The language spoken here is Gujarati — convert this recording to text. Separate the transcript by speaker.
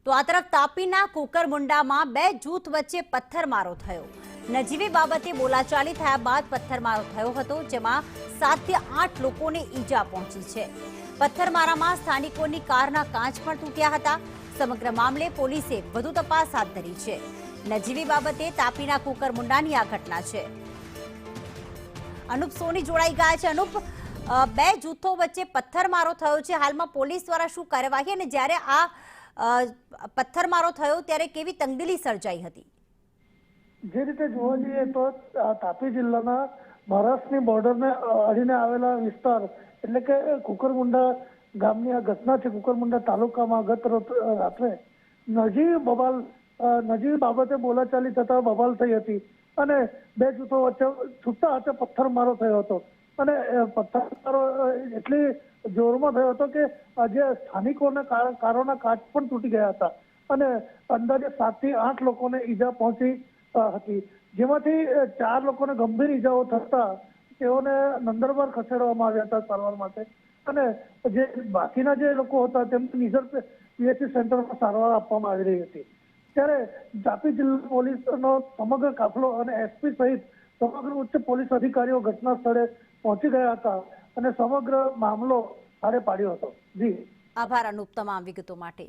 Speaker 1: તો આ તરફ તાપીના કુકરમુંડામાં બે જૂથ વચ્ચે પથ્થરમારો થયો। નજીવી બાબતે બોલાચાલી થયા બાદ પથ્થરમારો થયો હતો, જેમાં 7 થી 8 લોકોને ઈજા પહોંચી છે। પથ્થરમારામાં સ્થાનિકોની કારના કાચ પણ તૂટ્યા હતા। સમગ્ર મામલે પોલીસે વધુ તપાસ હાથ ધરી છે। નજીવી બાબતે તાપીના કુકરમુંડાની આ ઘટના છે। અનુપ સોની જોડાઈ ગયા છે। અનુપ, બે જૂથો વચ્ચે પથ્થરમારો થયો છે, હાલમાં પોલીસ દ્વારા શું કાર્યવાહી અને જ્યારે આ પથ્થરમારો થયો ત્યારે કેવી તંગદિલી સર્જાઈ હતી?
Speaker 2: જે રીતે જોવા જઈએ તો તાપી જિલ્લાના મહારાષ્ટ્રની બોર્ડરને અડીને આવેલા વિસ્તાર એટલે કે કુકરમુંડા ગામની આ ઘટના છે। કુકરમુંડા તાલુકામાં ગત રાત્રે નજીવી બાબતે બોલાચાલી થતા બબાલ થઈ હતી અને બે જૂથો વચ્ચે છૂટા હાથે પથ્થરમારો થયો હતો અને પથ્થરમારો એટલી જોરમાં થયો હતો કે આજે સ્થાનિકોને કારોના કાચ પણ તૂટી ગયા હતા અને અંદાજે 7 થી 8 લોકોને ઈજા પહોંચી હતી, જેમાંથી 4 લોકોને ગંભીર ઈજાઓ થતા તેઓને નંદરબાર ખસેડવામાં આવ્યા હતા સારવાર માટે અને જે બાકીના જે લોકો હતા તેમને નિઝર પીએચસી સેન્ટરમાં સારવાર આપવામાં આવી રહી હતી। ત્યારે તાપી જિલ્લા પોલીસનો સમગ્ર કાફલો અને એસપી સહિત સમગ્ર ઉચ્ચ પોલીસ અધિકારીઓ ઘટના સ્થળે પહોંચી ગયા હતા અને સમગ્ર મામલો પાડ્યો હતો। જી
Speaker 1: આભાર અનુપ તમામ વિગતો માટે।